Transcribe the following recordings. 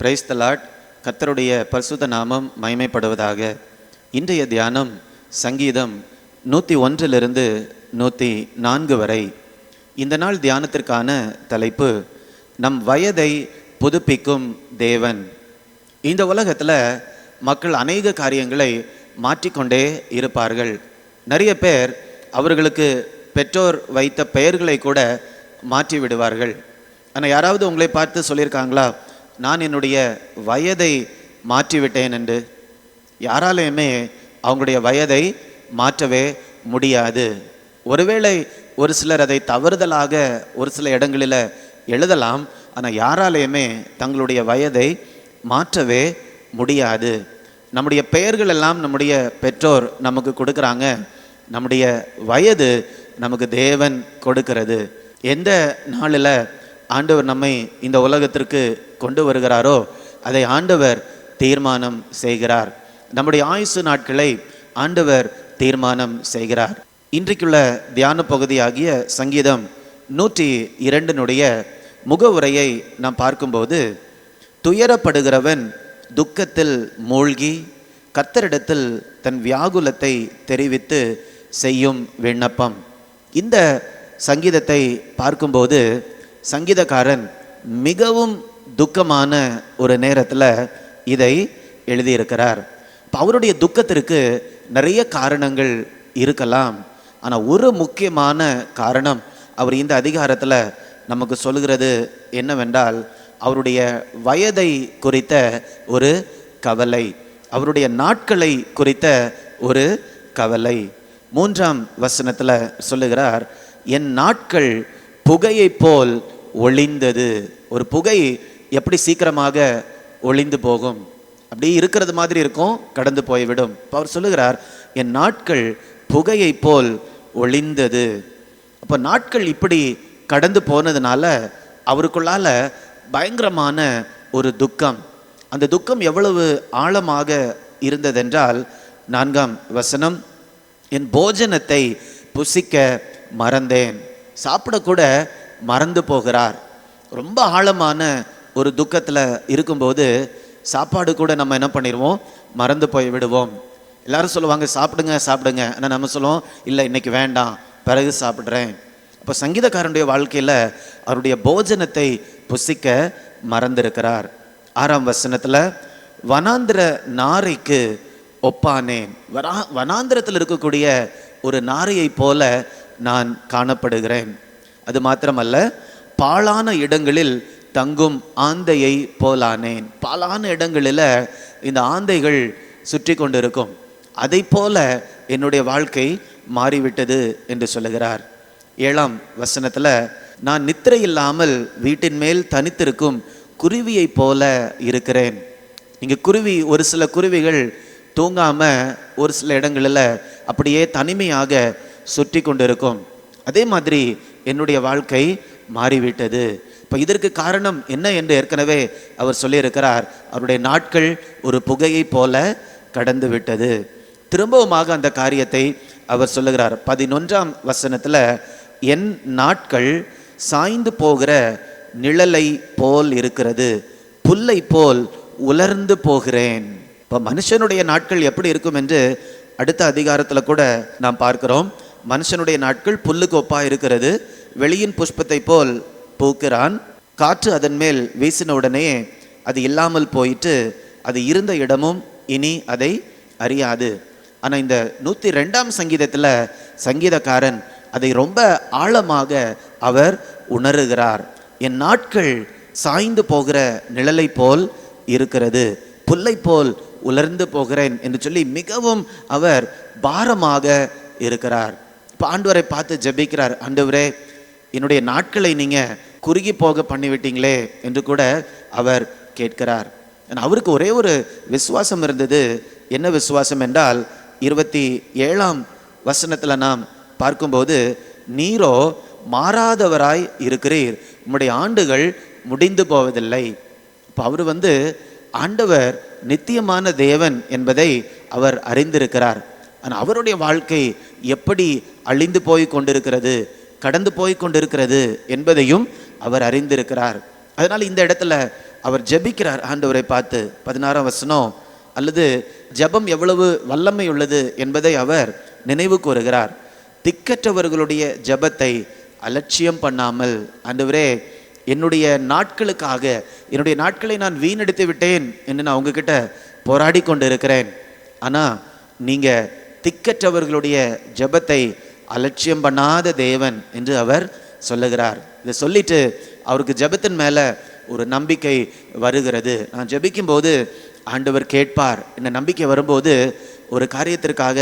Praise the Lord. கர்த்தருடைய பரிசுத்த நாமம் மகிமைப்படுவதாக. இன்றைய தியானம் சங்கீதம் 101 104 வரை. இந்த நாள் தியானத்திற்கான தலைப்பு நம் வயதை புதுப்பிக்கும் தேவன். இந்த உலகத்தில் மக்கள் அநேக காரியங்களை மாற்றிக்கொண்டே இருப்பார்கள். நிறைய பேர் அவர்களுக்கு பெற்றோர் வைத்த பெயர்களை கூட மாற்றி விடுவார்கள். ஆனால் யாராவது உங்களை பார்த்து சொல்லியிருக்காங்களா, நான் என்னுடைய வயதை மாற்றிவிட்டேன் என்று? யாராலையுமே அவங்களுடைய வயதை மாற்றவே முடியாது. ஒருவேளை ஒரு சிலர் அதை தவறுதலாக ஒரு சில இடங்களில் எழுதலாம், ஆனால் யாராலையுமே தங்களுடைய வயதை மாற்றவே முடியாது. நம்முடைய பெயர்கள் எல்லாம் நம்முடைய பெற்றோர் நமக்கு கொடுக்குறாங்க. நம்முடைய வயது நமக்கு தேவன் கொடுக்கிறது. எந்த நாளில் ஆண்டவர் நம்மை இந்த உலகத்திற்கு கொண்டு வருகிறாரோ அதை ஆண்டவர் தீர்மானம் செய்கிறார். நம்முடைய ஆயுசு நாட்களை ஆண்டவர் தீர்மானம் செய்கிறார். இன்றைக்குள்ள தியான பகுதியாகிய சங்கீதம் 102 முகவுரையை நாம் பார்க்கும்போது, துயரப்படுகிறவன் துக்கத்தில் மூழ்கி கர்த்தரிடத்தில் தன் வியாகுலத்தை தெரிவித்து செய்யும் விண்ணப்பம். இந்த சங்கீதத்தை பார்க்கும்போது சங்கீதக்காரன் மிகவும் துக்கமான ஒரு நேரத்தில் இதை எழுதியிருக்கிறார். அவருடைய துக்கத்திற்கு நிறைய காரணங்கள் இருக்கலாம். ஆனால் ஒரு முக்கியமான காரணம் அவர் இந்த அதிகாரத்தில் நமக்கு சொல்கிறது என்னவென்றால், அவருடைய வயதை குறித்த ஒரு கவலை, அவருடைய நாட்களை குறித்த ஒரு கவலை. 3ஆம் வசனத்தில் சொல்லுகிறார், என் நாட்கள் புகையை போல் ஒளிந்தது. ஒரு புகை எப்படி சீக்கிரமாக ஒளிந்து போகும், அப்படி இருக்கிறது மாதிரி இருக்கும், கடந்து போய்விடும். அவர் சொல்லுகிறார், என் நாட்கள் புகையை போல் ஒளிந்தது. அப்போ நாட்கள் இப்படி கடந்து போனதுனால அவருக்குள்ளால பயங்கரமான ஒரு துக்கம். அந்த துக்கம் எவ்வளவு ஆழமாக இருந்ததென்றால், 4ஆம் வசனம், என் போஜனத்தை புசிக்க மறந்தேன். சாப்பிடக்கூட மறந்து போகிறார். ரொம்ப ஆழமான ஒரு துக்கத்தில் இருக்கும்போது சாப்பாடு கூட நம்ம என்ன பண்ணிடுவோம், மறந்து போய் விடுவோம். எல்லாரும் சொல்லுவாங்க சாப்பிடுங்க சாப்பிடுங்க, ஆனால் நம்ம சொல்லுவோம் இல்லை இன்னைக்கு வேண்டாம், பிறகு சாப்பிட்றேன். அப்போ சங்கீதக்காரனுடைய வாழ்க்கையில் அவருடைய போஜனத்தை புசிக்க மறந்திருக்கிறார். 6ஆம் வசனத்தில், வனாந்திர நாரைக்கு ஒப்பானேன். வனாந்திரத்தில் இருக்கக்கூடிய ஒரு நாரையை போல நான் காணப்படுகிறேன். அது மாத்திரமல்ல, பாழான இடங்களில் தங்கும் ஆந்தையை போலானேன். பாழான இடங்களில் இந்த ஆந்தைகள் சுற்றி கொண்டிருக்கும், அதை போல என்னுடைய வாழ்க்கை மாறிவிட்டது என்று சொல்லுகிறார். 7ஆம் வசனத்தில், நான் நித்திரை இல்லாமல் வீட்டின் மேல் தனித்திருக்கும் குருவியை போல இருக்கிறேன். இங்கே குருவி, ஒரு சில குருவிகள் தூங்காம ஒரு சில இடங்களில் அப்படியே தனிமையாக சுற்றி கொண்டிருக்கும். அதே மாதிரி என்னுடைய வாழ்க்கை மாறிவிட்டது. இப்போ இதற்கு காரணம் என்ன என்று ஏற்கனவே அவர் சொல்லியிருக்கிறார். அவருடைய நாட்கள் ஒரு புகையை போல கடந்து விட்டது. திரும்பவுமாக அந்த காரியத்தை அவர் சொல்லுகிறார். 11ஆம் வசனத்தில், என் நாட்கள் சாய்ந்து போகிற நிழலை போல் இருக்கிறது, புல்லை போல் உலர்ந்து போகிறேன். இப்போ மனுஷனுடைய நாட்கள் எப்படி இருக்கும் என்று அடுத்த அதிகாரத்தில் கூட நாம் பார்க்கிறோம். மனுஷனுடைய நாட்கள் புல்லுக்கு ஒப்பா இருக்கிறது, வெளியின் புஷ்பத்தை போல் பூக்கிறான், காற்று அதன் மேல் வீசின உடனே அது இல்லாமல் போயிட்டு அது இருந்த இடமும் இனி அதை அறியாது. ஆனால் இந்த 102ஆம் சங்கீதத்தில் சங்கீதக்காரன் அதை ரொம்ப ஆழமாக அவர் உணர்கிறார். என் நாட்கள் சாய்ந்து போகிற நிழலை போல் இருக்கிறது, புல்லை போல் உலர்ந்து போகிறேன் என்று சொல்லி மிகவும் அவர் பாரமாக இருக்கிறார். இப்போ ஆண்டவரை பார்த்து ஜெபிக்கிறார், ஆண்டவரே என்னுடைய நாட்களை நீங்கள் குறுகி போக பண்ணிவிட்டீங்களே என்று கூட அவர் கேட்கிறார். அவருக்கு ஒரே ஒரு விசுவாசம் இருந்தது. என்ன விசுவாசம் என்றால், 27ஆம் வசனத்தில் நாம் பார்க்கும்போது, நீரோ மாறாதவராய் இருக்கிறீர், உம்முடைய ஆண்டுகள் முடிந்து போவதில்லை. இப்போ அவர் ஆண்டவர் நித்தியமான தேவன் என்பதை அவர் அறிந்திருக்கிறார். ஆனால் அவருடைய வாழ்க்கை எப்படி அழிந்து போய் கொண்டிருக்கிறது, கடந்து போய் கொண்டிருக்கிறது என்பதையும் அவர் அறிந்திருக்கிறார். அதனால் இந்த இடத்துல அவர் ஜெபிக்கிறார் ஆண்டவரை பார்த்து. 16ஆம் வசனம், அல்லது ஜெபம் எவ்வளவு வல்லமை உள்ளது என்பதை அவர் நினைவு கூறுகிறார். திக்கற்றவர்களுடைய ஜெபத்தை அலட்சியம் பண்ணாமல், ஆண்டவரே என்னுடைய நாட்களுக்காக, என்னுடைய நாட்களை நான் வீணடித்து விட்டேன் என்று நான் உங்ககிட்ட போராடி கொண்டு இருக்கிறேன். ஆனால் நீங்கள் திக்கற்றவர்களுடைய ஜெபத்தை அலட்சியம் பண்ணாத தேவன் என்று அவர் சொல்லுகிறார். இதை சொல்லிட்டு அவருக்கு ஜெபத்தின் மேலே ஒரு நம்பிக்கை வருகிறது. நான் ஜெபிக்கும் போது ஆண்டவர் கேட்பார் என்ற நம்பிக்கை வரும்போது ஒரு காரியத்திற்காக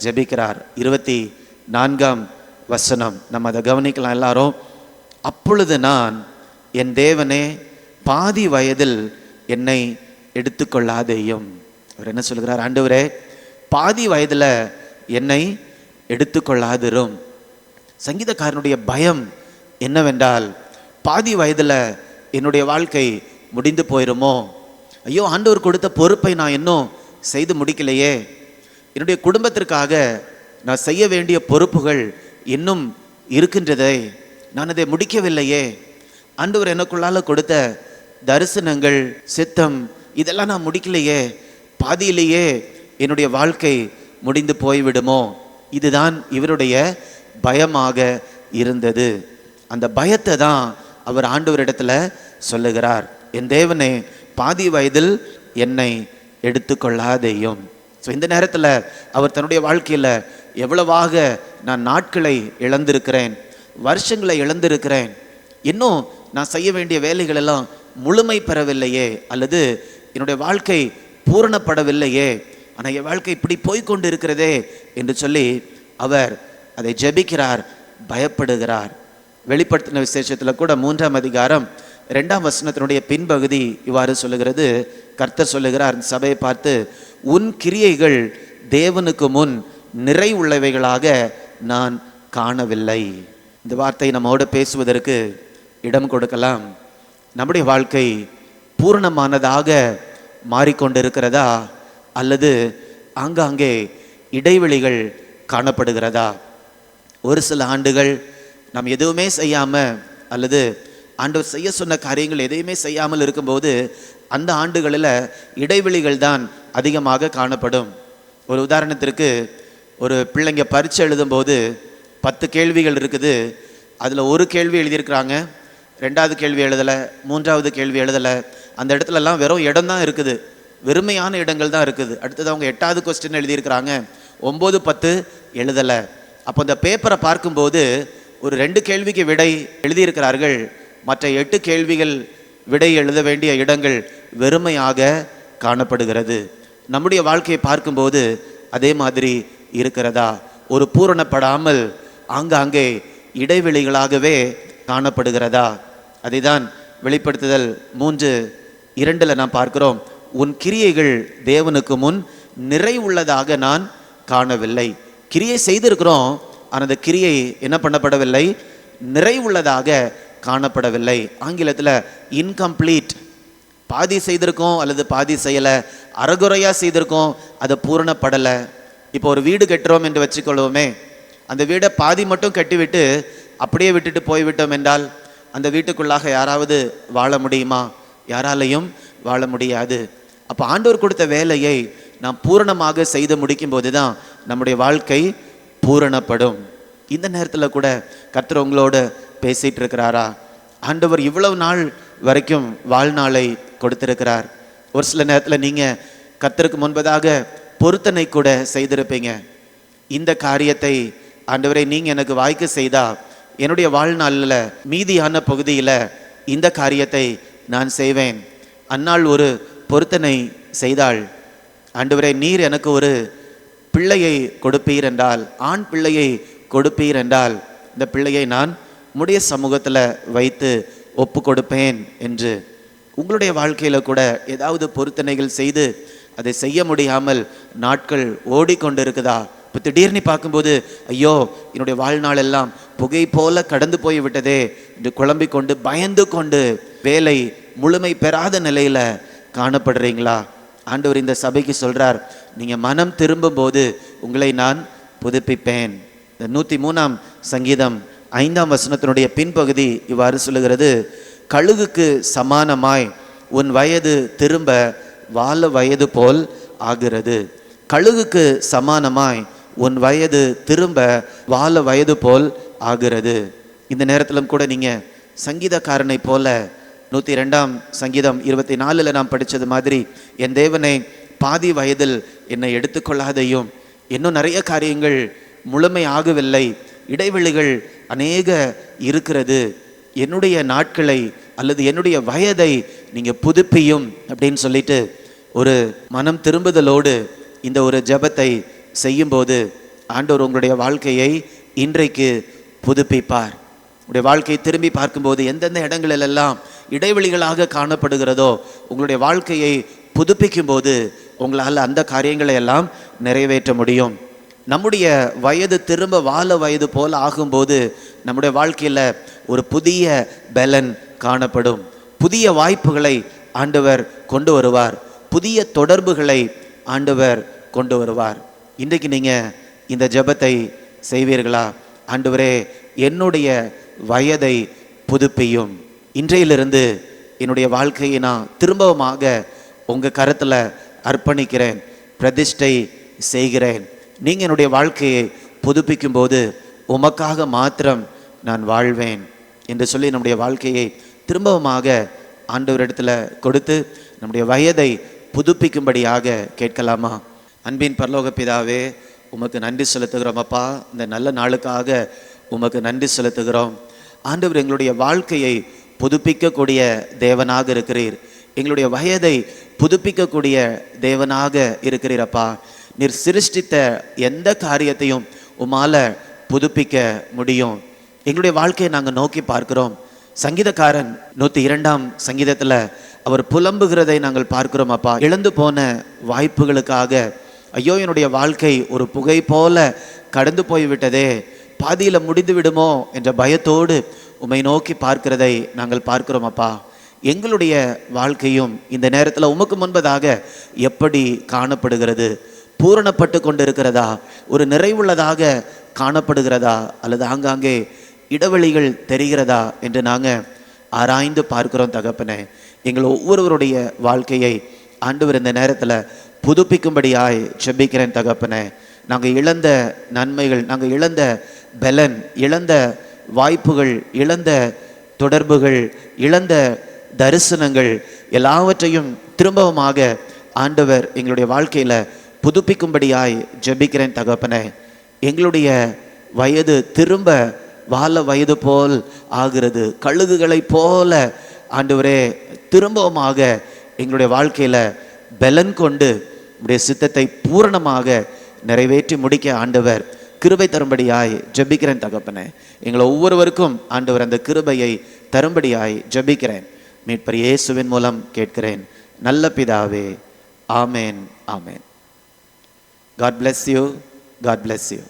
ஜெபிக்கிறார். 24ஆம் வசனம் நம்ம அதை கவனிக்கலாம் எல்லாரும். அப்பொழுது நான், என் தேவனே பாதி வயதில் என்னை எடுத்துக்கொள்ளாதேயும். அவர் என்ன சொல்கிறார்? ஆண்டவரே பாதி வயதில் என்னை எடுத்துக்கொள்ளாதிரும். சங்கீதக்காரனுடைய பயம் என்னவென்றால், பாதி வயதில் என்னுடைய வாழ்க்கை முடிந்து போயிருமோ, ஐயோ ஆண்டவர் கொடுத்த பொறுப்பை நான் இன்னும் செய்து முடிக்கலையே, என்னுடைய குடும்பத்திற்காக நான் செய்ய வேண்டிய பொறுப்புகள் இன்னும் இருக்கின்றதே, நான் அதை முடிக்கவில்லையே, ஆண்டவர் எனக்குள்ளால கொடுத்த தரிசனங்கள், சித்தம் இதெல்லாம் நான் முடிக்கலையே, பாதியிலேயே என்னுடைய வாழ்க்கை முடிந்து போய்விடுமோ. இதுதான் இவருடைய பயமாக இருந்தது. அந்த பயத்தை தான் அவர் ஆண்டவரிடத்துல சொல்லுகிறார். என் தேவனே பாதி வயதில் என்னை எடுத்துக்கொள்ளாதேயும். ஸோ இந்த நேரத்தில் அவர் தன்னுடைய வாழ்க்கையில் எவ்வளவாக நான் நாட்களை இழந்திருக்கிறேன், வருஷங்களை இழந்திருக்கிறேன், இன்னும் நான் செய்ய வேண்டிய வேலைகள் எல்லாம் முழுமை பெறவில்லையே, அல்லது என்னுடைய வாழ்க்கை பூரணப்படவில்லையே, ஆனால் என் வாழ்க்கை இப்படி போய்கொண்டு இருக்கிறதே என்று சொல்லி அவர் அதை ஜெபிக்கிறார், பயப்படுகிறார். வெளிப்படுத்தின விசேஷத்தில் கூட 3ஆம் அதிகாரம் 2ஆம் வசனத்தினுடைய பின்பகுதி இவ்வாறு சொல்லுகிறது. கர்த்தர் சொல்லுகிறார் சபையை பார்த்து, உன் கிரியைகள் தேவனுக்கு முன் நிறை உள்ளவைகளாக நான் காணவில்லை. இந்த வார்த்தை நம்மோடு பேசுவதற்கு இடம் கொடுக்கலாம். நம்முடைய வாழ்க்கை பூரணமானதாக மாறிக்கொண்டிருக்கிறதா, அல்லது ஆங்காங்கே இடைவெளிகள் காணப்படுகிறதா? ஒரு சில ஆண்டுகள் நாம் எதுவுமே செய்யாமல், அல்லது ஆண்டவர் செய்ய சொன்ன காரியங்கள் எதையுமே செய்யாமல் இருக்கும்போது அந்த ஆண்டுகளில் இடைவெளிகள் தான் அதிகமாக காணப்படும். ஒரு உதாரணத்திற்கு, ஒரு பிள்ளைங்க பரீட்சை எழுதும்போது 10 கேள்விகள் இருக்குது, அதில் ஒரு கேள்வி எழுதியிருக்கிறாங்க, 2வது கேள்வி எழுதலை, 3வது கேள்வி எழுதலை, அந்த இடத்துலலாம் வெறும் இடம் தான் இருக்குது, வெறுமையான இடங்கள் தான் இருக்குது. அடுத்தது அவங்க 8வது கொஸ்டின் எழுதியிருக்கிறாங்க, 9, 10 எழுதலை. அப்போ அந்த பேப்பரை பார்க்கும்போது ஒரு 2 கேள்விக்கு விடை எழுதியிருக்கிறார்கள், மற்ற 8 கேள்விகள் விடை எழுத வேண்டிய இடங்கள் வெறுமையாக காணப்படுகிறது. நம்முடைய வாழ்க்கையை பார்க்கும்போது அதே மாதிரி இருக்கிறதா? ஒரு பூரணப்படாமல் ஆங்காங்கே இடைவெளிகளாகவே காணப்படுகிறதா? அதை தான் வெளிப்படுத்துதல் 3:2 நாம் பார்க்கிறோம். உன் கிரியைகள் தேவனுக்கு முன் நிறை உள்ளதாக நான் காணவில்லை. கிரியை செய்திருக்கிறோம், ஆனால் அந்த கிரியை என்ன பண்ணப்படவில்லை? நிறை உள்ளதாக காணப்படவில்லை. ஆங்கிலத்தில் இன்கம்ப்ளீட். பாதி செய்திருக்கோம் அல்லது பாதி செய்யலை, அறகுறையாக செய்திருக்கோம், அது பூரணப்படலை. இப்போ ஒரு வீடு கட்டுறோம் என்று வச்சுக்கொள்வோமே, அந்த வீடை பாதி மட்டும் கட்டிவிட்டு அப்படியே விட்டுட்டு போய்விட்டோம் என்றால் அந்த வீட்டுக்குள்ளாக யாராவது வாழ முடியுமா? யாராலையும் வாழ முடியாது. அப்போ ஆண்டவர் கொடுத்த வேலையை நாம் பூரணமாக செய்து முடிக்கும் போது தான் நம்முடைய வாழ்க்கை பூரணப்படும். இந்த நேரத்தில் கூட கர்த்தர் உங்களோட பேசிகிட்டு இருக்கிறாரா? ஆண்டவர் இவ்வளவு நாள் வரைக்கும் வாழ்நாளை கொடுத்திருக்கிறார். ஒரு சில நேரத்தில் நீங்கள் கர்த்தருக்கு முன்பதாக பொருத்தனை கூட செய்திருப்பீங்க. இந்த காரியத்தை ஆண்டவரை நீங்கள் எனக்கு வாய்க்க செய்தா என்னுடைய வாழ்நாளில் மீதியான பகுதியில் இந்த காரியத்தை நான் செய்வேன். அந்நாள் ஒரு பொருத்தனை செய்தாள், ஆண்டவரே நீர் எனக்கு ஒரு பிள்ளையை கொடுப்பீர் என்றால், ஆண் பிள்ளையை கொடுப்பீர் என்றால் இந்த பிள்ளையை நான் உம்முடைய சமூகத்தில் வைத்து ஒப்பு கொடுப்பேன் என்று. உங்களுடைய வாழ்க்கையில் கூட ஏதாவது பொருத்தனைகள் செய்து அதை செய்ய முடியாமல் நாட்கள் ஓடிக்கொண்டிருக்குதா? இப்போ திடீர்னு பார்க்கும்போது ஐயோ என்னுடைய வாழ்நாள் எல்லாம் புகை போல கடந்து போய் விட்டதே என்று குழம்பிக் கொண்டு பயந்து கொண்டு வேலை முழுமை பெறாத நிலையில் காணப்படுறீங்களா? ஆண்டவர் இந்த சபைக்கு சொல்கிறார், நீங்கள் மனம் திரும்பும் போது உங்களை நான் புதுப்பிப்பேன். இந்த 103ஆம் சங்கீதம் 5ஆம் வசனத்தினுடைய பின்பகுதி இவ்வாறு சொல்லுகிறது, கழுகுக்கு சமானமாய் உன் வயது திரும்ப வால வயது போல் ஆகிறது. கழுகுக்கு சமானமாய் உன் வயது திரும்ப வால வயது போல் ஆகிறது. இந்த நேரத்திலும் கூட நீங்க சங்கீதக்காரனை போல 102ஆம் சங்கீதம் 24 நாம் படித்தது மாதிரி, என் தேவனை பாதி வயதில் என்னை எடுத்துக்கொள்ளாதையும், இன்னும் நிறைய காரியங்கள் முழுமை ஆகவில்லை, இடைவெளிகள் அநேக இருக்கிறது, என்னுடைய நாட்களை அல்லது என்னுடைய வயதை நீங்க புதுப்பியும் அப்படின்னு சொல்லிட்டு ஒரு மனம் திரும்புதலோடு இந்த ஒரு ஜெபத்தை செய்யும்போது ஆண்டவர் உங்களுடைய வாழ்க்கையை இன்றைக்கு புதுப்பிப்பார். உங்களுடைய வாழ்க்கையை திரும்பி பார்க்கும்போது எந்தெந்த இடங்களிலெல்லாம் இடைவெளிகளாக காணப்படுகிறதோ உங்களுடைய வாழ்க்கையை புதுப்பிக்கும் போது உங்களால் அந்த காரியங்களை எல்லாம் நிறைவேற்ற முடியும். நம்முடைய வயது திரும்ப வால வயது போல் ஆகும்போது நம்முடைய வாழ்க்கையில் ஒரு புதிய பலன் காணப்படும். புதிய வாய்ப்புகளை ஆண்டவர் கொண்டு வருவார். புதிய தொடர்புகளை ஆண்டவர் கொண்டு வருவார். இன்றைக்கு நீங்கள் இந்த ஜெபத்தை செய்வீர்களா? ஆண்டவரே, என்னுடைய வயதை புதுப்பியும். இன்றையிலிருந்து என்னுடைய வாழ்க்கையை நான் திரும்பவுமாக உங்கள் கரத்தில் அர்ப்பணிக்கிறேன், பிரதிஷ்டை செய்கிறேன். நீங்கள் என்னுடைய வாழ்க்கையை புதுப்பிக்கும் போது உமக்காக மாத்திரம் நான் வாழ்வேன் என்று சொல்லி நம்முடைய வாழ்க்கையை திரும்பவுமாக ஆண்டவரிடத்தில் கொடுத்து நம்முடைய வயதை புதுப்பிக்கும்படியாக கேட்கலாமா? அன்பின் பரலோக பிதாவே, உமக்கு நன்றி செலுத்துகிறோம் அப்பா. இந்த நல்ல நாளுக்காக உமக்கு நன்றி செலுத்துகிறோம் ஆண்டவர். எங்களுடைய வாழ்க்கையை புதுப்பிக்கக்கூடிய தேவனாக இருக்கிறீர். எங்களுடைய வயதை புதுப்பிக்கக்கூடிய தேவனாக இருக்கிறீரப்பா. நீர் சிருஷ்டித்த எந்த காரியத்தையும் உமால புதுப்பிக்க முடியும். எங்களுடைய வாழ்க்கையை நாங்கள் நோக்கி பார்க்கிறோம். சங்கீதக்காரன் 102ஆம் சங்கீதத்தில் அவர் புலம்புகிறதை நாங்கள் பார்க்கிறோம் அப்பா. இழந்து போன வாய்ப்புகளுக்காக, ஐயோ என்னுடைய வாழ்க்கை ஒரு புகை போல கடந்து போய்விட்டதே, பாதியில் முடிந்து விடுமோ என்ற பயத்தோடு உம்மை நோக்கி பார்க்கிறதை நாங்கள் பார்க்கிறோம் அப்பா. எங்களுடைய வாழ்க்கையும் இந்த நேரத்தில் உமக்கு முன்பதாக எப்படி காணப்படுகிறது? பூரணப்பட்டு கொண்டிருக்கிறதா? ஒரு நிறைவுள்ளதாக காணப்படுகிறதா? அல்லது ஆங்காங்கே இடைவெளிகள் தெரிகிறதா என்று நாங்கள் ஆராய்ந்து பார்க்கிறோம் தகப்பனே. எங்கள் ஒவ்வொருவருடைய வாழ்க்கையை ஆண்டவர் இந்த நேரத்தில் புதுப்பிக்கும்படியாய் ஜெபிக்கிறேன் தகப்பனே. நாங்கள் இழந்த நன்மைகள், நாங்கள் இழந்த பலன், இழந்த வாய்ப்புகள், இழந்த தொடர்புகள், இழந்த தரிசனங்கள் எல்லாவற்றையும் திரும்பவுமாக ஆண்டவர் எங்களுடைய வாழ்க்கையில் புதுப்பிக்கும்படியாய் ஜெபிக்கிறேன் தகப்பனே. எங்களுடைய வயது திரும்ப வால வயது போல் ஆகிறது. கழுகுகளைப் போல ஆண்டவரே திரும்பவுமாக எங்களுடைய வாழ்க்கையில் பலன் கொண்டு உடைய சித்தத்தை பூரணமாக நிறைவேற்றி முடிக்க ஆண்டவர் கிருபை தரும்படியாய் ஜெபிக்கிறேன் தகப்பனே. எங்களை ஒவ்வொருவருக்கும் ஆண்டவர் அந்த கிருபையை தரும்படியாய் ஜெபிக்கிறேன். மீட்பர் இயேசுவின் மூலம் கேட்கிறேன் நல்ல பிதாவே. ஆமேன், ஆமேன். God bless you. God bless you.